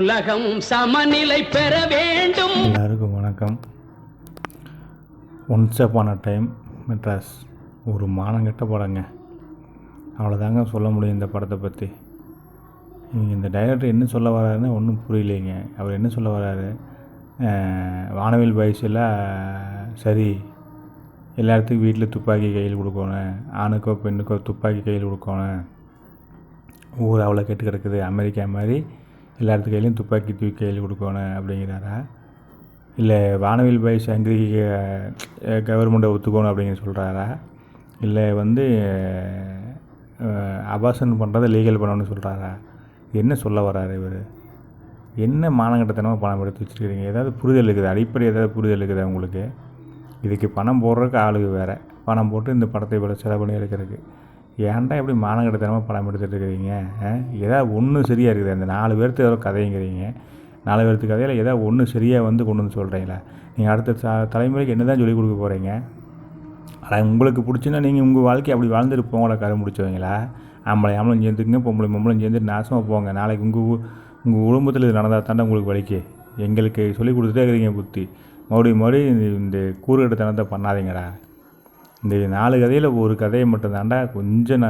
உலகம் சமநிலை பெற வேண்டும். எல்லாருக்கும் வணக்கம். Once upon a time Madras ஒரு மானங்கெட்ட படங்க. அவ்வளோதாங்க சொல்ல முடியும் இந்த படத்தை பற்றி. இந்த டைரக்டர் என்ன சொல்ல வர்றாருன்னு ஒன்றும் புரியலைங்க. அவர் என்ன சொல்ல வர்றாரு, வானவில் பாய்ஸில் சரி எல்லாத்துக்கும் வீட்டில் துப்பாக்கி கையில் கொடுக்கணும், ஆணுக்கோ பெண்ணுக்கோ துப்பாக்கி கையில் கொடுக்கணும், ஊர் அவ்வளோ கெட்டு கிடக்குது, அமெரிக்கா மாதிரி எல்லாத்துக்கு கையிலையும் துப்பாக்கி தூக்கி கையில் கொடுக்கணும் அப்படிங்கிறாரா, இல்லை வானவில் பாய்ஸ் அங்கிரி கவர்மெண்ட்டை ஒத்துக்கணும் அப்படிங்கிற சொல்கிறாரா, இல்லை அபார்ஷன் பண்ணுறதை லீகல் பண்ணணும்னு சொல்கிறாரா, என்ன சொல்ல வர்றாரு இவர்? என்ன மானங்கட்டத்தனமாக பணம் எடுத்து வச்சுருக்கிறீங்க? ஏதாவது புரிதல் இருக்குது? அடிப்படை ஏதாவது புரிதல் இருக்குது உங்களுக்கு? இதுக்கு பணம் போடுறதுக்கு ஆளுக்கு வேறு, பணம் போட்டு இந்த படத்தை இவ்வளோ செலவு பண்ணி எடுக்கிறதுக்கு ஏன்டா எப்படி மானங்கட்டத்தனமாக பணம் எடுத்துகிட்டு இருக்கிறீங்க? ஏதாவது ஒன்று சரியாக இருக்குது? அந்த 4 பேர்த்து ஏதோ கதைங்கிறீங்க, 4 பேர்த்து கதையில் ஏதாவது ஒன்று சரியாக கொண்டு வந்து சொல்கிறீங்களா? நீங்கள் அடுத்த தலைமுறைக்கு என்ன தான் சொல்லிக் கொடுக்க போகிறீங்க? ஆனால் உங்களுக்கு பிடிச்சுன்னா நீங்கள் உங்கள் வாழ்க்கையை அப்படி வாழ்ந்துட்டு போங்களா, கரு முடிச்சவங்களா? ஆம்பளையும் சேர்ந்துக்குங்க, பொம்பளையும் சேர்ந்துட்டு நாசமாக போங்க. நாளைக்கு உங்கள் குடும்பத்தில் இது நடந்தால் தாண்டா உங்களுக்கு வலிக்கு. எங்களுக்கு சொல்லி கொடுத்துட்டே இருக்கிறீங்க புத்தி. மறுபடியும் இந்த கூறுகட்டத்தனத்தை பண்ணாதீங்கடா. இந்த 4 கதையில் ஒரு கதையை மட்டும்தாண்டா கொஞ்சம்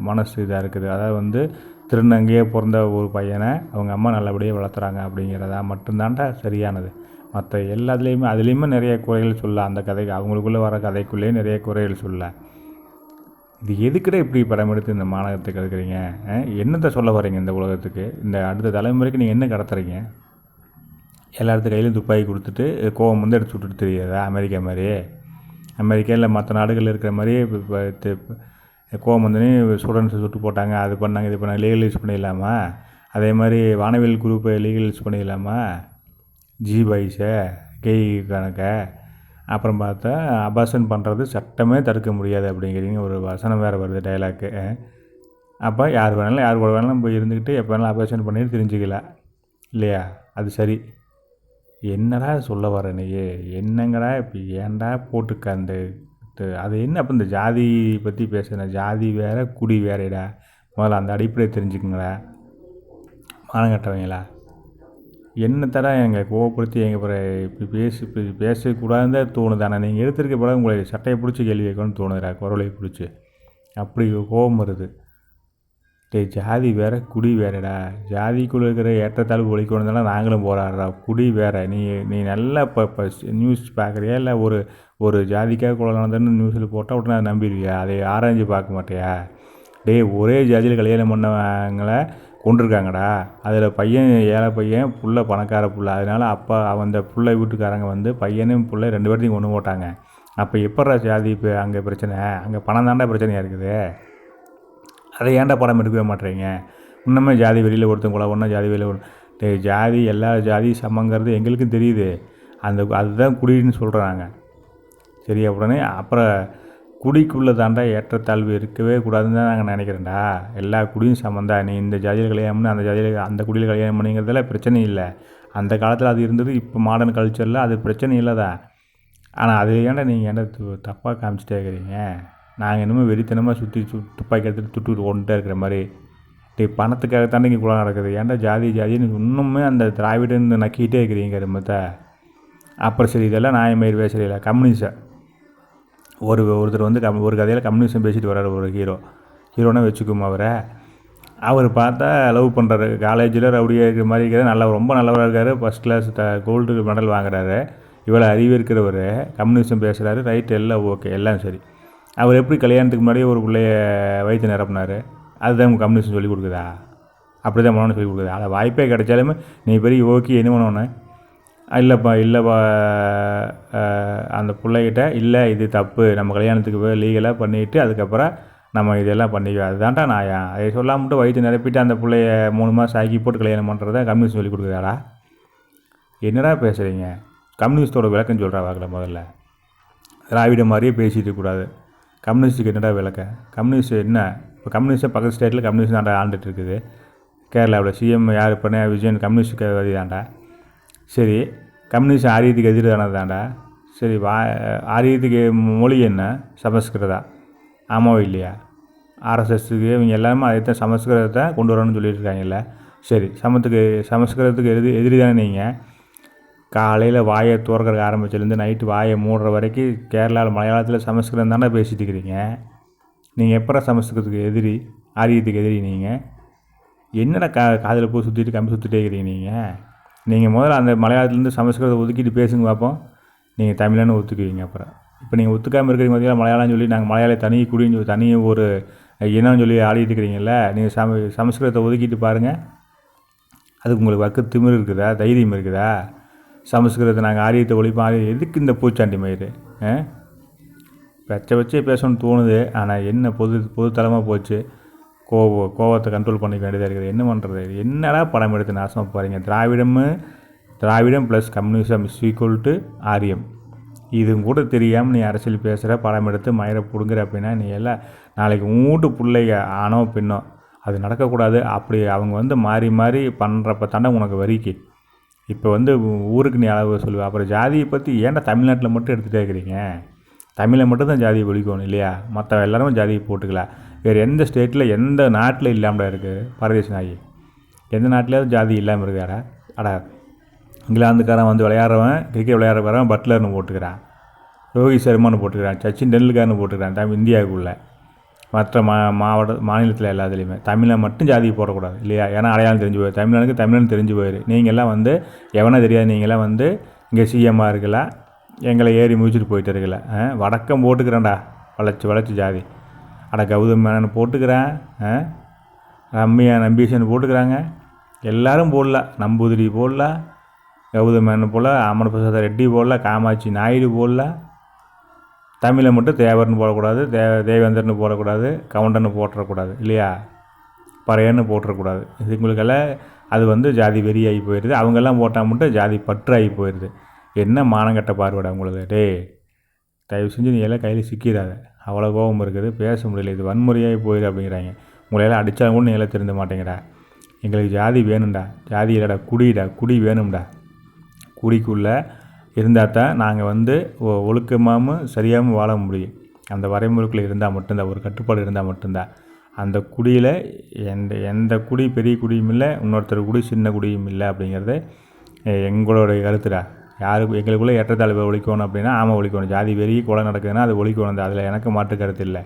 மனசு இதாக இருக்குது. அதாவது திருநங்கையே பிறந்த ஒரு பையனை அவங்க அம்மா நல்லபடியாக வளர்த்துறாங்க அப்படிங்கிறதா மட்டும்தாண்டா சரியானது. மற்ற எல்லாத்துலேயுமே அதுலேயுமே நிறைய குறைகள் சொல்ல, அந்த கதைக்கு அவங்களுக்குள்ளே வர கதைக்குள்ளேயே நிறைய குறைகள் சொல்ல. இது எதுக்கிட்ட இப்படி படம் எடுத்து இந்த மாநகரத்துக்கு எடுக்கிறீங்க? என்னத்தை சொல்ல வரீங்க இந்த உலகத்துக்கு? இந்த அடுத்த தலைமுறைக்கு நீங்கள் என்ன கடத்துறீங்க? எல்லாத்துக்கு கையிலும் துப்பாக்கி கொடுத்துட்டு கோவம் எடுத்து விட்டுட்டு தெரியாதா? அமெரிக்கா மாதிரி, அமெரிக்கா இல்லை மற்ற நாடுகளில் இருக்கிற மாதிரியே இப்போ கோவம் ஸ்டூடெண்ட்ஸை சுட்டு போட்டாங்க, அது பண்ணாங்க, இது பண்ணாங்க, லீகலைஸ் பண்ணிடலாமா? அதே மாதிரி வானவில் குரூப்பை லீகலைஸ் பண்ணிடலாமா? ஜி பாய்ஸை கெய் கணக்கை அப்புறம் பார்த்தா அபார்ஷன் பண்ணுறது சட்டமே தடுக்க முடியாது அப்படிங்கிறீங்க. ஒரு வசனம் வேறு வருது டைலாக்கு. அப்போ யார் கூட வேணாலும் போய் இருந்துக்கிட்டு எப்போ வேணாலும் அபார்ஷன் பண்ணிட்டு தெரிஞ்சுக்கலாம் இல்லையா? அது சரி. என்னடா சொல்ல வர நீ? என்னங்கடா இப்போ ஏன்டா போட்டுக்க அந்த அது என்ன? அப்போ இந்த ஜாதி பற்றி பேசுகிறேன். ஜாதி வேறு குடி வேறேடா. முதல்ல அந்த அடிப்படையை தெரிஞ்சுக்குங்களா மானங்கட்டவங்களா. என்ன தடா எங்கள் கோவப்படுத்தி எங்கள் இப்படி பேசக்கூடாதுன்னு தான் தோணுது. ஆனால் நீங்கள் எடுத்துருக்க படம் உங்களை சட்டையை பிடிச்சி கேள்வி கேட்கணும்னு தோணுதுடா, குரலை பிடிச்சி. அப்படி கோபம் வருது. ஜாதி வேறு குடி வேறடா. ஜாதிக்குள்ளே இருக்கிற ஏற்றத்தாழ்வு ஒழிக்கணும்னால நாங்களும் போராடுறா. குடி வேறு. நீ நல்லா இப்போ நியூஸ் பார்க்குறியா? இல்லை ஒரு ஜாதிக்காக கொலை நடந்ததுன்னு நியூஸில் போட்டால் உடனே நம்பிடுவியா? அதை ஆராய்ஞ்சு பார்க்க மாட்டியா? ஒரே ஜாதியில் கல்யாணம் பண்ணவங்கள கொண்டிருக்காங்கடா. அதில் பையன் ஏழை பையன், புள்ள பணக்கார புள்ள. அதனால் அப்பா அந்த புள்ளை வீட்டுக்காரங்க பையனையும் புள்ளை 2 பேர்த்தையும் கொண்டு போட்டாங்க. அப்போ எப்பட்றா ஜாதி இப்போ அங்கே பிரச்சனை? அங்கே பணம் தாண்டா பிரச்சனையாக இருக்குது. அதை ஏன்டா படம் எடுக்கவே மாட்டேறீங்க? இன்னுமே ஜாதி வெளியில் ஒருத்தன் கூட ஒன்றா ஜாதி வெளியில் ஜாதி எல்லா ஜாதி சமங்கிறது எங்களுக்கும் தெரியுது. அதுதான் குடின்னு சொல்கிறாங்க சரியா? உடனே அப்புறம் குடிக்குள்ளே தாண்டா ஏற்றத்தாழ்வு இருக்கவே கூடாதுன்னு தான் நாங்கள் நினைக்கிறேன்டா. எல்லா குடியும் சமந்தா. நீ இந்த ஜாதியில் கல்யாணம் பண்ணி அந்த ஜாதியில் அந்த குடியில் கல்யாணம் பண்ணிங்கிறதுல பிரச்சனை இல்லை. அந்த காலத்தில் அது இருந்தது. இப்போ மாடர்ன் கல்ச்சரில் அது பிரச்சனை இல்லை தான். ஆனால் அது ஏன்டா நீங்கள் ஏன்டா தப்பாக காமிச்சிட்டே இருக்கிறீங்க? நாங்கள் என்னமோ வெறித்தனமாக சுற்றி துப்பாக்கி எடுத்துகிட்டு துட்டு கொண்டுட்டே இருக்கிற மாதிரி. பணத்துக்காகத்தானே இங்கே குளம் நடக்குது. ஏன்டா ஜாதின்னு இன்னுமே அந்த திராவிடன்னு நக்கிட்டே இருக்கிறீங்க மற்ற. அப்புறம் சரி, இதெல்லாம் நியாயமயிர் பேசுகிறீங்களா? கம்யூனிஸ்டை ஒருத்தர் ஒரு கதையில் கம்யூனிசம் பேசிட்டு வர்றாரு. ஒரு ஹீரோனா வச்சுக்கோமா அவர் பார்த்தா லவ் பண்ணுறாரு. காலேஜில் ரவுடியாக இருக்கிற மாதிரி இருக்கிற ரொம்ப நல்லவராக இருக்கார். ஃபஸ்ட் கிளாஸ் கோல்டு மெடல் வாங்குறாரு. இவ்வளோ அறிவு இருக்கிறவர் கம்யூனிசம் பேசுகிறாரு. ரைட்டு, எல்லாம் ஓகே, எல்லாம் சரி. அவர் எப்படி கல்யாணத்துக்கு முன்னாடியே ஒரு பிள்ளைய வயிற்று நிரப்புனார்? அதுதான் கம்யூனிசம் சொல்லிக் கொடுக்குதா? அப்படி தான் பண்ணணும்னு சொல்லிக் கொடுக்குதா? அதை வாய்ப்பே கிடைச்சாலுமே நீ பெரிய ஓகே என்ன பண்ணணும்? இல்லைப்பா அந்த பிள்ளைகிட்ட இல்லை இது தப்பு, நம்ம கல்யாணத்துக்கு போய் லீகலாக பண்ணிவிட்டு அதுக்கப்புறம் நம்ம இதெல்லாம் பண்ணிக்குவோம். அதுதான்டா நாயா? அதை சொல்லாமட்டு வயிற்று நிரப்பிட்டு அந்த பிள்ளைய 3 மாதம் ஆக்கி போட்டு கல்யாணம் பண்ணுறத கம்யூனிஸ்ட் சொல்லி கொடுக்குறாடா? என்னடா பேசுகிறீங்க? கம்யூனிஸ்டோட விளக்கம் சொல்கிறா வாக்கில். முதல்ல திராவிட மாதிரியே பேசிகிட்டு இருக்கக்கூடாது. கம்யூனிஸ்ட்டுக்கு என்னடா விளக்கம்? கம்யூனிஸ்ட் என்ன? இப்போ கம்யூனிஸ்ட்டை பக்கத்து ஸ்டேட்டில் கம்யூனிஸ்ட் தாண்டா ஆண்டுட்டு இருக்குது. கேரளாவில் சிஎம் யார் பண்ண? விஜயன் கம்யூனிஸ்ட்டுக்கு வரி தாண்டா. சரி, கம்யூனிஸ்ட் ஆரியத்துக்கு எதிரானது தாண்டா. சரி, ஆரியத்துக்கு மொழி என்ன? சமஸ்கிருதா. ஆமாவோ இல்லையா? ஆர்எஸ்எஸ்க்கு இவங்க எல்லாமே அதை தான் சமஸ்கிருதத்தை கொண்டு வரணும்னு சொல்லிட்டு இருக்காங்கல்ல. சரி, சமஸ்கிருதத்துக்கு எதிரி தானே நீங்கள். காலையில் வாயை துறக்கிறதுக்கு ஆரம்பிச்சிலேருந்து நைட்டு வாயை மூடுற வரைக்கும் கேரளாவில் மலையாளத்தில் சமஸ்கிருதம் தானே பேசிகிட்டு இருக்கிறீங்க. நீங்கள் எப்போ சமஸ்கிருதத்துக்கு எதிரி, ஆரியத்துக்கு எதிரி நீங்கள்? என்னடா காதில் பூ சுற்றிட்டு கம்பி சுற்றிட்டே இருக்கிறீங்க நீங்கள் முதல்ல அந்த மலையாளத்துலேருந்து சமஸ்கிருதம் ஒதுக்கிட்டு பேசுங்க பார்ப்போம். நீங்கள் தமிழன்னு ஒத்துக்குவீங்க. அப்புறம் இப்போ நீங்கள் ஒத்துக்காமல் இருக்கிறீங்க பார்த்தீங்களா, மலையாளம்னு சொல்லி நாங்கள் மலையாள தனி குடின்னு சொல்லி தனி ஒரு இனம்னு சொல்லி ஆடிட்டு இருக்கிறீங்கள. நீங்கள் சமஸ்கிருதத்தை ஒதுக்கிட்டு பாருங்கள். அதுக்கு உங்களுக்கு வக்கு திமிரு இருக்குதா, தைரியம் இருக்குதா? சமஸ்கிருதத்தை நாங்கள் ஆரியத்தை ஒழிப்போம், எதுக்கு இந்த பூச்சாண்டி மயிறு? வச்சே பேசணும்னு தோணுது. ஆனால் என்ன பொதுத்தளமாக போச்சு. கோவத்தை கண்ட்ரோல் பண்ணிக்க வேண்டியதாக இருக்குது. என்ன பண்ணுறது? என்னடா படம் எடுத்து நாசமாக போகிறீங்க. திராவிடம் ப்ளஸ் கம்யூனிசம் = ஆரியம். இதுவும் கூட தெரியாமல் நீ அரசியல் பேசுகிற, படம் எடுத்து மயிரை பிடுங்குற அப்படின்னா நீ எல்லாம் நாளைக்கு வீட்டு பிள்ளைங்க ஆணோ பெண்ணோ அது நடக்கக்கூடாது. அப்படி அவங்க மாறி மாறி பண்ணுறப்ப தாண்டா உனக்கு வரிக்கு. இப்போ ஊருக்கு நீ அளவு சொல்லுவேன். அப்புறம் ஜாதியை பற்றி ஏன்டா தமிழ்நாட்டில் மட்டும் எடுத்துகிட்டே இருக்கிறீங்க? தமிழில் மட்டும்தான் ஜாதியை ஒழிக்கணும் இல்லையா? மற்ற எல்லாருமே ஜாதியை போட்டுக்கலாம். வேறு எந்த ஸ்டேட்டில் எந்த நாட்டில் இல்லாமல் இருக்குது? பரதேசி நாயி. எந்த நாட்டிலேயாவது ஜாதி இல்லாமல் இருக்காரா? இங்கிலாந்துக்காரன் விளையாடுறவன், கிரிக்கெட் விளையாடுறவன் பட்லர்னு போட்டுக்கிறான், ரோஹித் சர்மான்னு போட்டுக்கிறான், சச்சின் டெண்டுல்கர்னு போட்டுக்கிறான் இந்தியாவுக்குள்ளே. மற்ற மாநிலத்தில் எல்லாத்துலேயுமே தமிழை மட்டும் ஜாதியை போடக்கூடாது இல்லையா? ஏன்னா அடையாளம் தெரிஞ்சு போயிரு. தமிழனுக்கு தமிழன் தெரிஞ்சு போயிரு. நீங்கள்லாம் எவனோ தெரியாது. நீங்களாம் இங்கே சிஎம்மாக இருக்கலாம், எங்களை ஏறி முடிச்சுட்டு போயிட்டு இருக்கல. வடக்கம் போட்டுக்கிறேன்டா, வளைச்சி ஜாதி. கௌதம் மேனன் போட்டுக்கிறேன், ரம்யா நம்பீசன் போட்டுக்கிறாங்க. எல்லோரும் போடலாம். நம்பூதிரி போடலாம், கௌதம் மேனன் போடலாம், அமர் பிரசாத் ரெட்டி போடலாம், காமாட்சி நாயுடு போடலாம். தமிழை மட்டும் தேவர்னு போடக்கூடாது, தேவேந்திரன்னு போடக்கூடாது, கவுண்டன்னு போட்டுறக்கூடாது இல்லையா? பறையன்னு போட்டுறக்கூடாது. இதுங்களுக்கெல்லாம் அது ஜாதி வெறியாகி போயிடுது. அவங்கெல்லாம் போட்டால் மட்டும் ஜாதி பற்றாகி போயிடுது. என்ன மானங்கட்ட பார்வைடா உங்களுக்கு. தயவு செஞ்சு நீ எல்லாம் கையில் சிக்கிறாத. அவ்வளோ கோபம் இருக்குது, பேச முடியல. இது வன்முறையாகி போயிடு அப்படிங்கிறாங்க. உங்களையெல்லாம் அடித்தாலும் கூட நீ எல்லாம் திருந்த மாட்டேங்கிறா. எங்களுக்கு ஜாதி வேணும்டா. ஜாதி இல்லைடா, குடி வேணும்டா. குடிக்குள்ளே இருந்தால் தான் நாங்கள் ஒழுக்கமாகவும் சரியாகவும் வாழ முடியும். அந்த வரைமுறைக்குள்ளே இருந்தால் மட்டும்தான், ஒரு கட்டுப்பாடு இருந்தால் மட்டும்தான். அந்த குடியில் எந்த குடி பெரிய குடியும் இல்லை, இன்னொருத்தர் குடி சின்ன குடியும் இல்லை அப்படிங்கிறது எங்களுடைய கருத்துடா. எங்களுக்குள்ளே ஏற்றத்தாழ்வை ஒழிக்கணும் அப்படின்னா ஒழிக்கணும். ஜாதி வெறி கொலை நடக்குதுன்னா அது ஒழிக்கணும். அதில் எனக்கு மாற்று கருத்து இல்லை.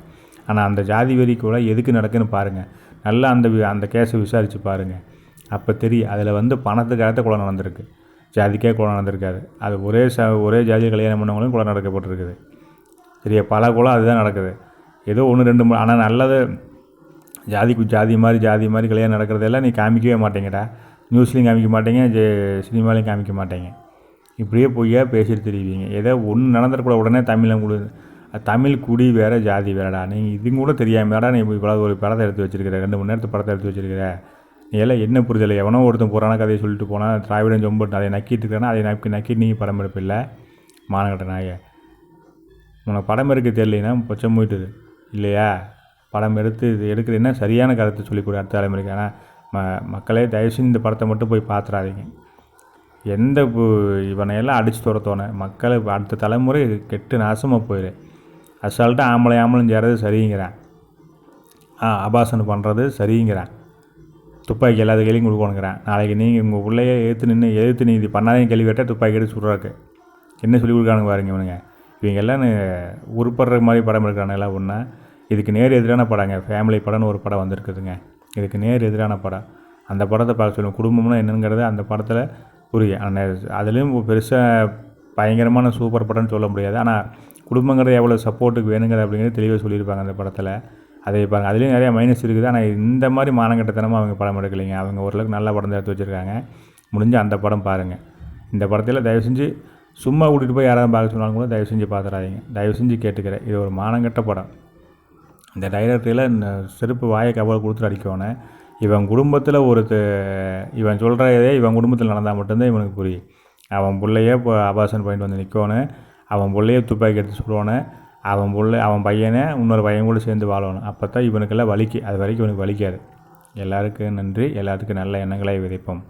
ஆனால் அந்த ஜாதி வெறி கொலை எதுக்கு நடக்குதுன்னு பாருங்கள். நல்லா அந்த கேஸை விசாரித்து பாருங்கள். அப்போ தெரியும். அதில் பணத்துக்காக கொலை நடந்திருக்கு, ஜாதிக்கே கொலை நடந்திருக்காது. அது ஒரே ஜாதியை கல்யாணம் பண்ணவங்களும் கொலை நடக்கப்பட்டிருக்குது. சரியா? பல கொலை அதுதான் நடக்குது. ஏதோ 1 2 ஆனால் நல்லது. ஜாதி மாதிரி கல்யாணம் நடக்கிறதெல்லாம் நீ காமிக்கவே மாட்டேங்கடா. நியூஸ்லேயும் காமிக்க மாட்டேங்க, சினிமாலையும் காமிக்க மாட்டேங்க. இப்படியே பொய்யா பேசிட்டு தெரிவிங்க. ஏதோ ஒன்று நடந்துடக்கூட உடனே தமிழ் குடி வேறு ஜாதி வேறடா. நீங்கள் இது கூட தெரியாமடா நீ இவ்வளோ ஒரு படத்தை எடுத்து வச்சுருக்கிற, 2 மணி நேரத்துக்கு படத்தை எடுத்து வச்சுருக்கிற. நீ எல்லாம் என்ன புரிதலை? எவனோ ஒருத்தன் புராண கதையை சொல்லிட்டு போனால் திராவிடம் சொம்பட்டு அதை நக்கிட்டு இருக்கிறேன்னா அதை நக்கிட்டு நீங்கள் படம் எடுப்பில்லை. மானகட்ட நாயை. உனக்கு படம் எடுக்க தெரியலைன்னா பொச்சம் போயிட்டுது இல்லையா? படம் எடுக்கிறதுன்னா சரியான கருத்தை சொல்லிக் கொடு அடுத்த தலைமுறைக்கு. ஆனால் மக்களே தயவுசெய்து இந்த படத்தை மட்டும் போய் பார்த்துறாதீங்க. இவனையெல்லாம் அடித்து துரத்தோன்னே மக்களை அடுத்த தலைமுறை கெட்டு நாசமாக போயிடு. அசால்ட்டாக ஆம்பளையும் சேரது சரிங்கிறான், அபாசனம் பண்ணுறது சரிங்கிறான், துப்பாக்கி எல்லாத்த கேள்வியும் கொடுக்கணுங்கிறான். நாளைக்கு நீங்கள் உங்கள் பிள்ளைய எதிர்த்து நீ இது பண்ணாதே கேள்வி கேட்டால் துப்பாக்கி எடுத்து சுடுறாக்கு என்ன சொல்லி கொடுக்கானுங்க பாருங்க இவனுங்க. இவங்கெல்லாம் உருப்படுற மாதிரி படம் எடுக்கிறானுங்க எல்லாம் ஒன்றா. இதுக்கு நேர் எதிரான படங்க. ஃபேமிலி படம்னு ஒரு படம் வந்திருக்குதுங்க. இதுக்கு நேர் எதிரான படம். அந்த படத்தை பார்க்க சொல்லுங்கள். குடும்பம்னா என்னங்கிறத அந்த படத்தில் புரியும். ஆனால் அதுலேயும் பெருசாக பயங்கரமான சூப்பர் படம்னு சொல்ல முடியாது. ஆனால் குடும்பங்கிறது எவ்வளோ சப்போர்ட்டுக்கு வேணுங்கிறது அப்படிங்கிறது தெளிவாக சொல்லியிருப்பாங்க அந்த படத்தில். அதை பாருங்க. அதுலேயும் நிறையா மைனஸ் இருக்குது. ஆனால் இந்த மாதிரி மானங்கட்டத்தனமாக அவங்க படம் எடுக்கலைங்க. அவங்க ஓரளவுக்கு நல்ல படம் தான் எடுத்து வச்சுருக்காங்க. முடிஞ்சு அந்த படம் பாருங்கள். இந்த படத்தில் தயவு செஞ்சு சும்மா கூட்டிகிட்டு போய் யாராவது பார்க்க சொன்னாலும் கூட தயவு செஞ்சு பார்த்துடாதீங்க. தயவு செஞ்சு கேட்டுக்கிறேன். இது ஒரு மானங்கட்ட படம். இந்த டைரக்டரில் செருப்பு வாயை கவலை கொடுத்துட்டு அடிக்கணும். இவன் குடும்பத்தில் இவன் சொல்கிறதே இவன் குடும்பத்தில் நடந்தால் மட்டும்தான் இவனுக்கு புரியும். அவன் பிள்ளையே இப்போ அபாசன் பண்ணிட்டு வந்து நிற்கணும், அவன் பிள்ளையே துப்பாக்கி எடுத்து சுடணும், அவன் பையனை இன்னொரு பையன் கூட சேர்ந்து வாழணும். அப்போ தான் இவனுக்கெல்லாம் வலிக்கு. அது வரைக்கும் இவனுக்கு வலிக்காது. எல்லாருக்கும் நன்றி. எல்லாத்துக்கும் நல்ல எண்ணங்களை விதைப்போம்.